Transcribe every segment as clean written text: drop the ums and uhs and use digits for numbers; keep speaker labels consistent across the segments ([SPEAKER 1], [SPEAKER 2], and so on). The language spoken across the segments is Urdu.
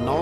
[SPEAKER 1] 9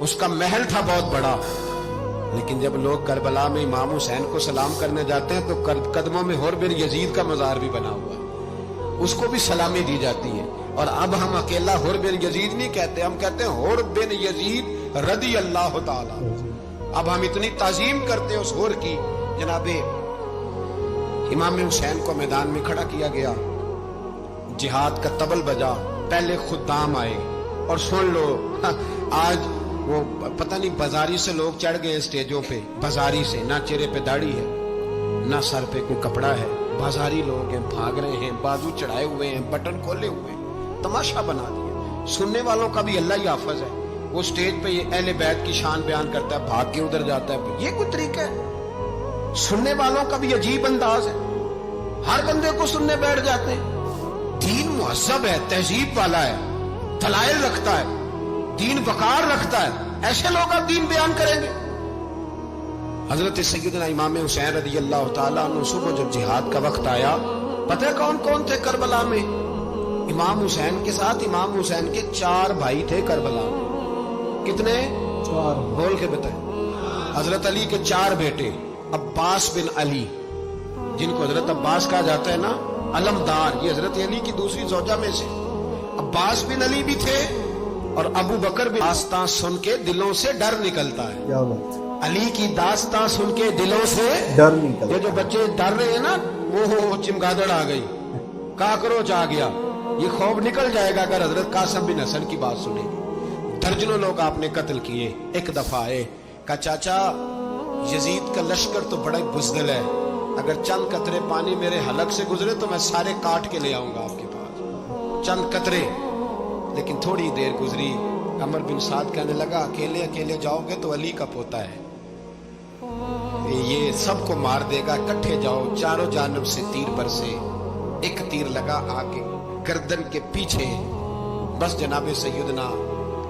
[SPEAKER 1] اس کا محل تھا بہت بڑا, لیکن جب لوگ کربلا میں امام حسین کو سلام کرنے جاتے ہیں تو قدموں میں حر بن یزید کا مزار بھی بنا ہوا ہے, اس کو بھی سلامی دی جاتی ہے. اور اب ہم اکیلا حر بن یزید نہیں کہتے, ہم کہتے ہیں حر بن یزید رضی اللہ تعالی. اب ہم اتنی تعظیم کرتے ہیں اس حر کی. جناب امام حسین کو میدان میں کھڑا کیا گیا, جہاد کا طبل بجا, پہلے خدام آئے. اور سن لو, آج وہ پتہ نہیں بازاری سے لوگ چڑھ گئے اسٹیجوں پہ, بازاری سے, نہ چہرے پہ داڑھی ہے نہ سر پہ کوئی کپڑا ہے, بازاری لوگ ہیں, بھاگ رہے ہیں, بازو چڑھائے ہوئے ہیں, بٹن کھولے ہوئے ہیں, تماشا بنا دیا. سننے والوں کا بھی اللہ ہی حافظ ہے. وہ سٹیج پہ یہ اہل بیت کی شان بیان کرتا ہے, بھاگ کے ادھر جاتا ہے. یہ کوئی طریقہ ہے؟ سننے والوں کا بھی عجیب انداز ہے, ہر بندے کو سننے بیٹھ جاتے ہیں. دین مہذب ہے, تہذیب والا ہے, دلائل رکھتا ہے, دین وقار رکھتا ہے. ایسے لوگ اب دین بیان کریں گے؟ حضرت سیدنا امام حسین رضی اللہ تعالیٰ عنہ صبح جب جہاد کا وقت آیا, پتہ ہے کون کون تھے کربلا میں؟ امام حسین کے ساتھ امام حسین کے 4 بھائی تھے کربلا میں. کتنے؟
[SPEAKER 2] 4.
[SPEAKER 1] بول کے بتائیں. حضرت علی کے 4 بیٹے, عباس بن علی, جن کو حضرت عباس کہا جاتا ہے نا, علمدار, یہ حضرت علی کی دوسری زوجہ میں سے. عباس بن علی بھی تھے, اور ابو بکر بھی. داستان سن کے دلوں سے ڈر نکلتا ہے.
[SPEAKER 2] کیا بات,
[SPEAKER 1] علی کی داستان سن کے دلوں سے
[SPEAKER 2] ڈر نکلتا.
[SPEAKER 1] یہ جو بچے ڈر رہے ہیں نا, وہ چمگادڑ آ گئی, کاکروچ آ گیا, یہ خوف نکل جائے گا اگر حضرت قاسم بن حسن کی بات سنے گی. درجنوں لوگ آپ نے قتل کیے. ایک دفعہ آئے, کہا چاچا یزید کا لشکر تو بڑا بزدل ہے, اگر چند قطرے پانی میرے حلق سے گزرے تو میں سارے کاٹ کے لے آؤں گا آپ کے پاس, چند قطرے. لیکن تھوڑی دیر گزری, عمر بن سعد کہنے لگا اکیلے اکیلے جاؤ گے تو علی کا پوتا ہے, یہ سب کو مار دے گا, اکٹھے جاؤ. چاروں جانب سے تیر برسے, ایک تیر لگا آگے گردن کے پیچھے, بس جناب سیدنا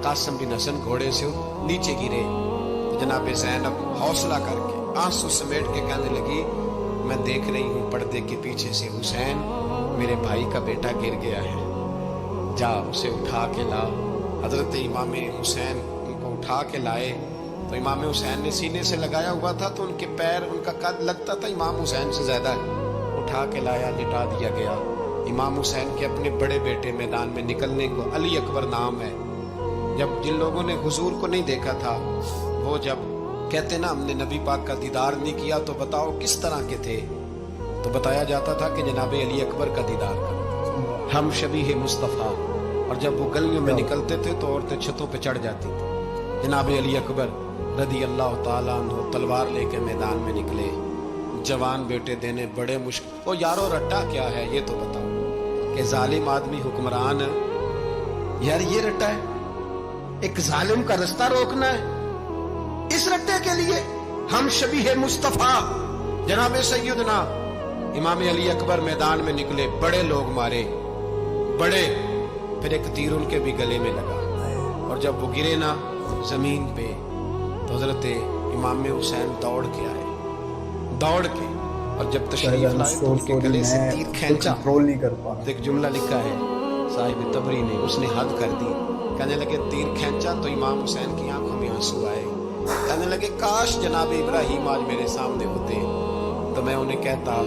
[SPEAKER 1] قاسم بن حسن گھوڑے سے نیچے گرے. جناب زینب حوصلہ کر کے آنسو سمیٹ کے کہنے لگی میں دیکھ رہی ہوں پردے کے پیچھے سے حسین, میرے بھائی کا بیٹا گر گیا ہے, جا اسے اٹھا کے لا. حضرت امام حسین ان کو اٹھا کے لائے تو امام حسین نے سینے سے لگایا ہوا تھا تو ان کے پیر, ان کا قد لگتا تھا امام حسین سے زیادہ ہے. اٹھا کے لایا, لٹا دیا گیا. امام حسین کے اپنے بڑے بیٹے میدان میں نکلنے کو, علی اکبر نام ہے. جب جن لوگوں نے حضور کو نہیں دیکھا تھا, وہ جب کہتے نا ہم نے نبی پاک کا دیدار نہیں کیا تو بتاؤ کس طرح کے تھے, تو بتایا جاتا تھا کہ جناب علی اکبر کا دیدار کرو, ہم شبیہ مصطفیٰ. اور جب وہ گلیوں میں نکلتے تھے تو عورتیں چھتوں پہ چڑھ جاتی تھی. جناب علی اکبر رضی اللہ تعالیٰ عنہ تلوار لے کے میدان میں نکلے, جوان بیٹے دینے بڑے مشکل. وہ یارو رٹا کیا ہے یہ تو بتاؤ, کہ ظالم آدمی حکمران, یار یہ رٹا ہے, ایک ظالم کا رستہ روکنا ہے. اس رٹے کے لیے ہم شبیہ مصطفیٰ جناب سیدنا امام علی اکبر میدان میں نکلے, بڑے لوگ مارے, بڑے. پھر ایک تیر ان کے بھی گلے میں لگا, اور جب وہ گرے نا زمین پہ تو حضرت امام حسین دوڑ کے آئے, دوڑ کے, اور جب تشریف لائے تو ان کے گلے سے تیر کھینچا.
[SPEAKER 2] نہیں کر پا.
[SPEAKER 1] ایک جملہ لکھا ہے صاحب تبری نے, اس نے حد کر دی. کہنے لگے تیر کھینچا تو امام حسین کی آنکھوں میں آنسو آئے. کہنے لگے کاش جناب ابراہیم آج میرے سامنے ہوتے تو میں انہیں کہتا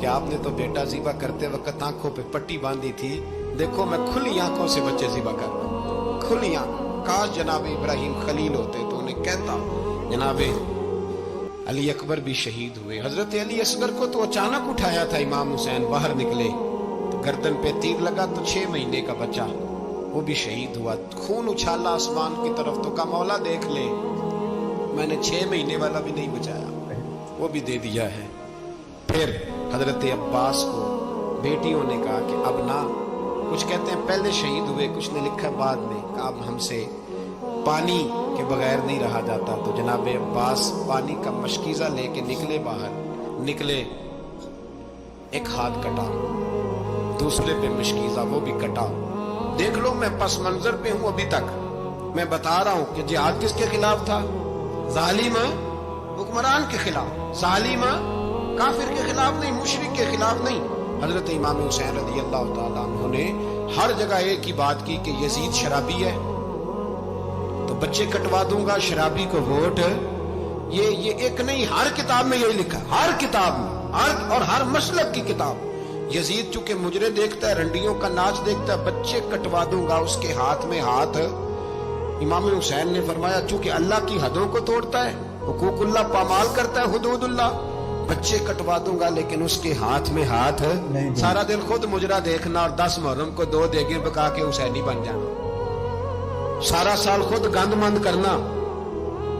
[SPEAKER 1] کہ آپ نے تو بیٹا ذبح کرتے وقت آنکھوں پہ پٹی باندھی تھی, دیکھو میں کھلی آنکھوں سے بچے ذبح کر رہا ہوں, کھلی آنکھ. کاش جناب ابراہیم خلیل ہوتے تو انہیں کہتا. جناب علی اکبر بھی شہید ہوئے. حضرت علی اصغر کو تو اچانک اٹھایا تھا امام حسین, باہر نکلے تو گردن پہ تیر لگا تو 6 مہینے کا بچہ وہ بھی شہید ہوا. خون اچھالا آسمان کی طرف تو کہا مولا دیکھ لے, میں نے 6 مہینے والا بھی نہیں بچایا, وہ بھی دے دیا ہے. پھر حضرت عباس کو بیٹیوں نے کہا کہ اب نہ, کچھ کہتے ہیں پہلے شہید ہوئے, کچھ نے لکھا بعد میں, کہ اب ہم سے پانی کے بغیر نہیں رہا جاتا. تو جناب عباس پانی کا مشکیزہ لے کے نکلے, باہر نکلے, ایک ہاتھ کٹا, دوسرے پہ مشکیزہ وہ بھی کٹا. دیکھ لو میں پس منظر پہ ہوں ابھی تک, میں بتا رہا ہوں کہ جہاد کس کے خلاف تھا, ظالم حکمران کے خلاف, ظالم کافر کے خلاف نہیں, مشرک کے خلاف نہیں, حضرت امام حسین رضی اللہ تعالیٰ عنہ نے ہر جگہ ایک ہی بات کی کہ یزید شرابی ہے تو بچے کٹوا دوں گا، شرابی کو ووٹ. یہ ایک نہیں، ہر کتاب میں یہی لکھا، ہر کتاب میں، اور ہر مسلک کی کتاب. یزید چونکہ مجرے دیکھتا ہے، رنڈیوں کا ناچ دیکھتا ہے، بچے کٹوا دوں گا، اس کے ہاتھ میں ہاتھ. امام حسین نے فرمایا چونکہ اللہ کی حدوں کو توڑتا ہے، حقوق اللہ پامال کرتا ہے، حدود اللہ، بچے کٹوا دوں گا لیکن اس کے ہاتھ میں ہاتھ. سارا دن خود مجرا دیکھنا اور 10 محرم کو 2 دیگیں پکا کے حسینی بن جانا، سارا سال خود گند مند کرنا،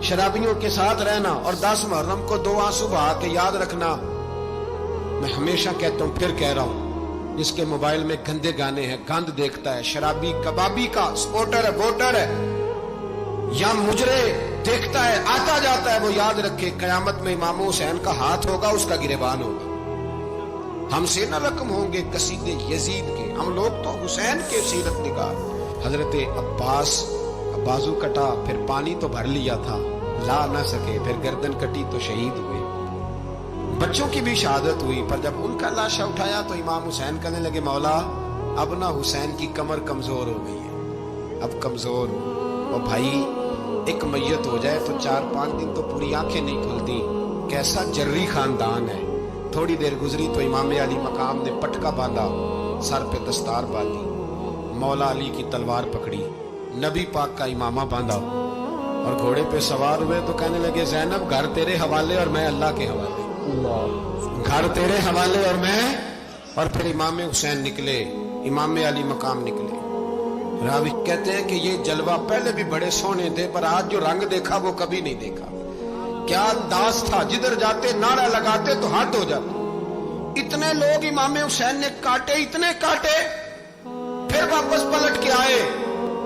[SPEAKER 1] شرابیوں کے ساتھ رہنا اور 10 محرم کو 2 آنسو بہا کے یاد رکھنا. میں ہمیشہ کہتا ہوں، پھر کہہ رہا ہوں، جس کے موبائل میں گندے گانے ہیں، گند دیکھتا ہے، شرابی کبابی کا سپورٹر ہے، ووٹر ہے، یا مجرے دیکھتا ہے آتا جاتا ہے، وہ یاد رکھے قیامت میں امام حسین کا ہاتھ ہوگا، اس کا گریبان ہوگا. ہم سے نہ رقم ہوں گے قصیدے یزید کے، ہم لوگ تو حسین کے سیرت نگار. حضرت عباس بازو کٹا، پھر پانی تو بھر لیا تھا، لا نہ سکے، پھر گردن کٹی تو شہید ہوئے. بچوں کی بھی شہادت ہوئی، پر جب ان کا لاشا اٹھایا تو امام حسین کہنے لگے مولا اب نہ حسین کی کمر کمزور ہو گئی ہے، اب کمزور. اور بھائی ایک میت ہو جائے تو 4-5 دن تو پوری آنکھیں نہیں کھلتی، کیسا جری خاندان ہے. تھوڑی دیر گزری تو امام علی مقام نے پٹکا باندھا، سر پہ دستار باندھی، مولا علی کی تلوار پکڑی، نبی پاک کا امامہ باندھا اور گھوڑے پہ سوار ہوئے تو کہنے لگے زینب گھر تیرے حوالے اور میں اللہ کے حوالے، گھر تیرے حوالے اور میں. اور پھر امام حسین نکلے، امام علی مقام نکلے. راوی کہتے ہیں کہ یہ جلوہ پہلے بھی بڑے سونے تھے، پر آج جو رنگ دیکھا وہ کبھی نہیں دیکھا. کیا انداز تھا، جدھر جاتے نعرہ لگاتے تو ہاتھ ہو جاتے. اتنے لوگ امام حسین نے کاٹے، اتنے کاٹے، پھر واپس پلٹ کے آئے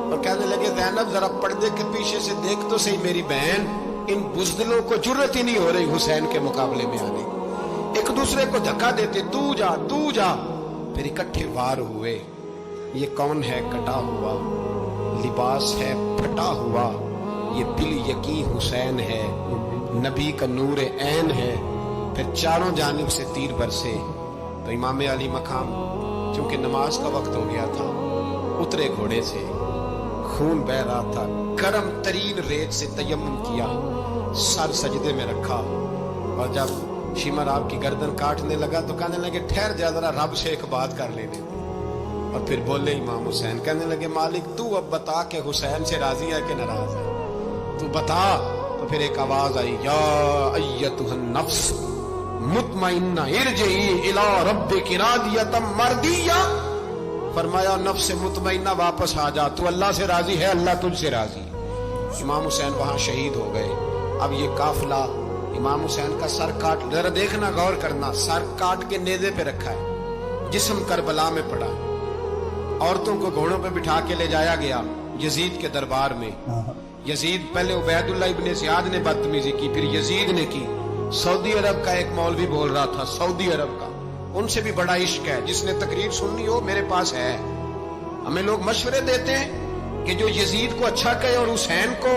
[SPEAKER 1] اور کہنے لگے زینب ذرا پردے کے پیچھے سے دیکھ تو صحیح میری بہن، ان بزدلوں کو جرت ہی نہیں ہو رہی حسین کے مقابلے میں آنے. ایک دوسرے کو دھکا دیتے، تو جا تو جا. پھر اکٹھے وار ہوئے. یہ کون ہے کٹا ہوا، لباس ہے پھٹا ہوا، یہ دل یقین حسین ہے، نبی کا نور عین ہے. پھر چاروں جانب سے تیر برسے تو امام علی مقام چونکہ نماز کا وقت ہو گیا تھا، اترے گھوڑے سے، خون بہ رہا تھا، گرم ترین ریت سے تیمم کیا، سر سجدے میں رکھا، اور جب شمر آپ کی گردن کاٹنے لگا تو کہنے لگے ٹھہر جا ذرا رب سے ایک بات کر لینے. اور پھر بولے امام حسین، کہنے لگے مالک تو اب بتا کہ حسین سے راضی ہے کہ ناراض ہے، تو بتا. تو پھر ایک آواز آئی، یا ایتھا النفس مطمئنہ ارجعی الی ربک راضیۃ مرضیہ. فرمایا نفس مطمئنہ واپس آ جا، تو اللہ سے راضی ہے، اللہ تجھ سے راضی. امام حسین وہاں شہید ہو گئے. اب یہ قافلہ امام حسین کا سر کاٹ، ذرا دیکھنا غور کرنا، سر کاٹ کے نیزے پہ رکھا ہے، جسم کربلا میں پڑا. عورتوں کو گھوڑوں پہ بٹھا کے لے جایا گیا یزید کے دربار میں. یزید پہلے عبید اللہ ابن زیاد نے بدتمیزی کی، پھر یزید نے کی. سعودی عرب کا ایک مولوی بول رہا تھا، سعودی عرب کا، ان سے بھی بڑا عشق ہے، جس نے تقریر سننی ہو میرے پاس ہے. ہمیں لوگ مشورے دیتے ہیں کہ جو یزید کو اچھا کہے اور حسین کو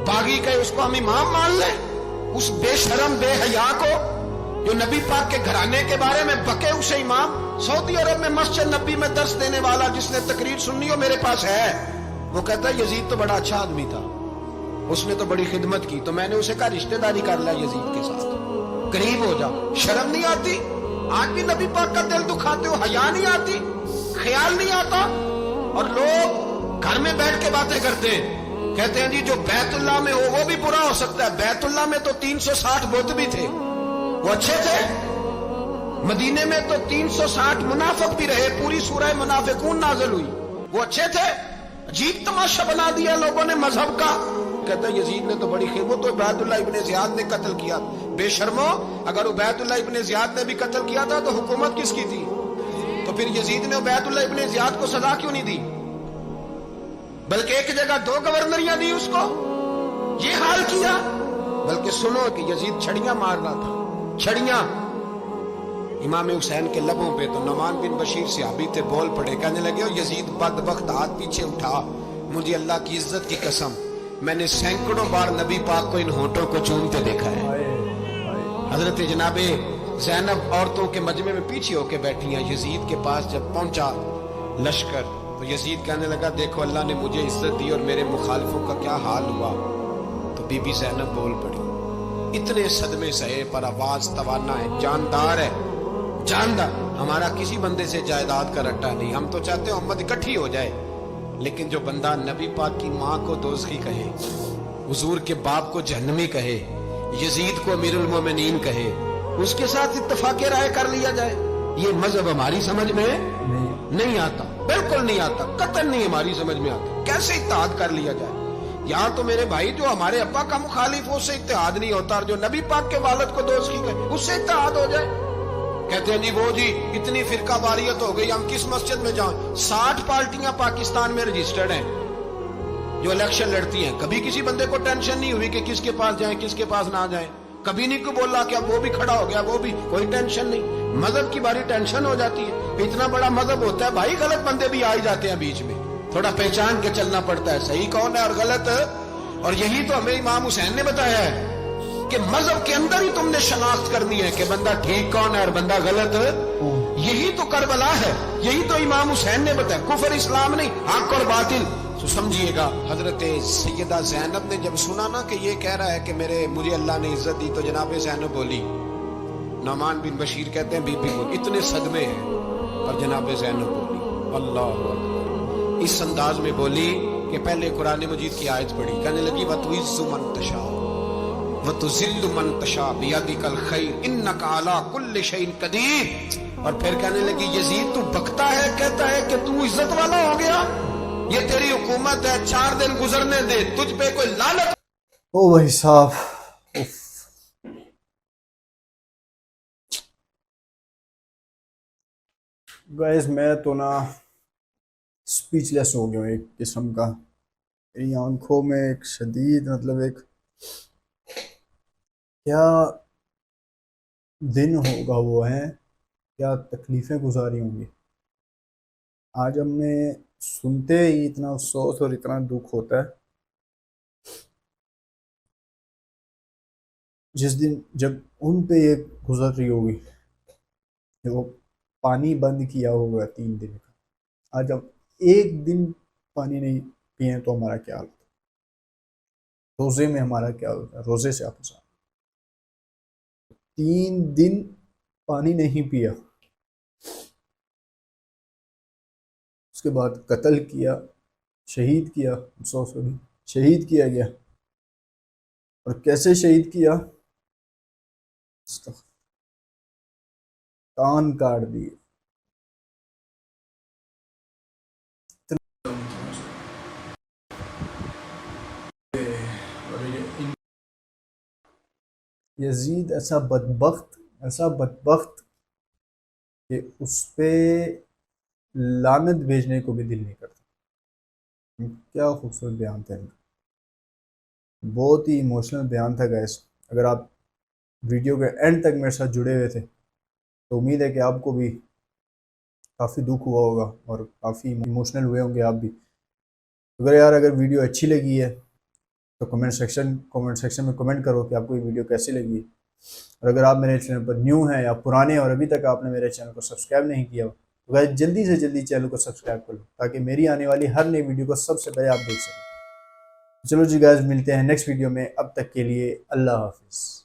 [SPEAKER 1] باغی کہے اس کو ہم امام مان لیں. اس بے شرم بے حیا کو جو نبی پاک کے گھرانے کے بارے میں بکے اسے امام. سعودی عرب میں مسجد نبی میں درس دینے والا جس نے تقریر سننی ہو میرے پاس ہے. وہ کہتا ہے یزید تو بڑا اچھا آدمی تھا، اس نے تو بڑی خدمت کی. تو میں نے اسے کہا رشتہ داری کر لیا یزید کے ساتھ، قریب ہو جا. شرم نہیں آتی؟ آج بھی نبی پاک کا دل دکھاتے ہو، حیا نہیں آتی، خیال نہیں آتا. اور لوگ گھر میں بیٹھ کے باتیں کرتے ہیں، کہتے ہیں جی جو بیت اللہ میں ہو وہ بھی برا ہو سکتا ہے. بیت اللہ میں تو 360 بت بھی تھے، وہ اچھے تھے. مدینے میں تو 360 منافق بھی رہے، پوری سورہ منافقون نازل ہوئی، وہ اچھے تھے. عجیب تماشا بنا دیا لوگوں نے مذہب کا. کہتا ہے یزید نے تو بڑی وہ تو عبید اللہ ابن زیاد نے قتل کیا. بے شرمو، اگر عبید اللہ ابن زیاد نے بھی قتل کیا تھا تو حکومت کس کی تھی؟ تو پھر یزید نے عبید اللہ ابن زیاد کو سزا کیوں نہیں دی، بلکہ ایک جگہ 2 گورنریاں دی اس کو؟ یہ حال کیا. بلکہ سنو کہ یزید چھڑیاں مار رہا تھا، چھڑیاں. امام حسین کے لبوں پہ تو نعمان بن بشیر صحابی تھے، بول پڑے، کہنے لگے یزید بدبخت ہاتھ پیچھے اٹھا، مجھے اللہ کی عزت کی قسم میں نے سینکڑوں بار نبی پاک کو ان ہونٹوں کو چومتے دیکھا ہے. حضرت جناب زینب عورتوں کے مجمع میں پیچھے ہو کے بیٹھی ہیں. یزید کے پاس جب پہنچا لشکر تو یزید کہنے لگا دیکھو اللہ نے مجھے عزت دی اور میرے مخالفوں کا کیا حال ہوا. تو بی بی زینب بول پڑی. اتنے صدمے سہے پر آواز توانا ہے, جاندار ہے, جاندار. ہمارا کسی بندے سے جائیداد کا رٹا نہیں, ہم تو چاہتے ہیں امت اکٹھی ہو جائے, لیکن جو بندہ نبی پاک کی ماں کو دوزخی کہے, حضور کے باپ کو جہنمی کہے, یزید کو امیر المومنین کہے, اس کے ساتھ اتفاق رائے کر لیا جائے, یہ مذہب ہماری سمجھ میں نہیں آتا, بالکل نہیں آتا, قطعاً نہیں ہماری سمجھ میں آتا. کیسے اتحاد کر لیا جائے؟ یہاں تو میرے بھائی جو ہمارے ابا کا مخالف ہو اس سے اتحاد نہیں ہوتا, اور جو نبی پاک کے والد کو دوزخی کہے اس سے اتحاد ہو جائے. کہتے ہیں جی وہ جی اتنی فرقہ واریت ہو گئی, ہم کس مسجد میں جائیں؟ 60 پارٹیاں پاکستان میں رجسٹرڈ ہیں جو الیکشن لڑتی ہیں. کبھی کسی بندے کو ٹینشن نہیں ہوئی کہ کس کے پاس جائیں کس کے پاس نہ جائیں, کبھی نہیں کوئی بولا کہ اب وہ بھی کھڑا ہو گیا وہ بھی, کوئی ٹینشن نہیں. مذہب کی باری ٹینشن ہو جاتی ہے. اتنا بڑا مذہب ہوتا ہے بھائی, غلط بندے بھی آ جاتے ہیں بیچ میں, تھوڑا پہچان کے چلنا پڑتا ہے صحیح کون ہے اور غلط. اور یہی تو ہمیں امام حسین نے بتایا ہے کہ مذہب کے اندر ہی تم نے شناخت کرنی ہے کہ بندہ ٹھیک کون ہے اور بندہ غلط. یہی تو کربلا ہے, یہی تو امام حسین نے بتایا, کفر اسلام نہیں, حق اور باطل. تو سمجھیے گا حضرت سیدہ زینب نے جب سنا نا کہ یہ کہہ رہا ہے کہ مجھے اللہ نے عزت دی, تو جناب زینب بولی. نعمان بن بشیر کہتے ہیں بی بی کو اتنے صدمے ہیں پر جناب زینب بولی اللہ اکبر, اس انداز میں بولی کہ پہلے قرآن مجید کی آیت پڑھی, کہنے لگی وَتُعِزُّ مَن تَشَاءُ وَتُذِلُّ مَن تَشَاءُ بِيَدِكَ الْخَيْرُ إِنَّكَ عَلَىٰ كُلِّ شَيْءٍ قَدِيرٌ. اور پھر کہنے لگی یزید تو بکتا ہے, کہتا ہے کہ تو عزت والا ہو گیا, یہ تیری حکومت ہے, 4 دن گزرنے دے, تجھ پہ کوئی لعنت.
[SPEAKER 2] او بھائی صاحب, گائز میں تو نا سپیچ لیس ہو گیا ہوں ایک قسم کا. میری آنکھوں میں ایک شدید مطلب ایک کیا دن ہوگا وہ ہیں, کیا تکلیفیں گزاری ہوں گی. آج ہم نے سنتے ہی اتنا افسوس اور اتنا دکھ ہوتا ہے. جس دن جب ان پہ یہ گزر رہی ہوگی کہ وہ پانی بند کیا ہوگا 3 دن کا, آج ہم ایک دن پانی نہیں پیے تو ہمارا کیا حال ہوتا ہے, روزے میں ہمارا کیا ہوتا ہے, روزے سے آپ 3 دن پانی نہیں پیا, اس کے بعد قتل کیا, شہید کیا, شہید کیا گیا. اور کیسے شہید کیا, کان کاٹ دیے. یزید ایسا بدبخت کہ اس پہ لعنت بھیجنے کو بھی دل نہیں کرتا. کیا خوبصورت بیان تھا ان کا, بہت ہی ایموشنل بیان تھا گائس. اگر آپ ویڈیو کے اینڈ تک میرے ساتھ جڑے ہوئے تھے تو امید ہے کہ آپ کو بھی کافی دکھ ہوا ہوگا اور کافی ایموشنل ہوئے ہوں گے آپ بھی. اگر ویڈیو اچھی لگی ہے تو کمنٹ سیکشن میں کمنٹ کرو کہ آپ کو یہ ویڈیو کیسی لگی. اور اگر آپ میرے چینل پر نیو ہیں یا پرانے اور ابھی تک آپ نے میرے چینل کو سبسکرائب نہیں کیا تو گائز جلدی سے جلدی چینل کو سبسکرائب کر لو تاکہ میری آنے والی ہر نئی ویڈیو کو سب سے پہلے آپ دیکھ سکیں. چلو جی گائز, ملتے ہیں نیکسٹ ویڈیو میں, اب تک کے لیے اللہ حافظ.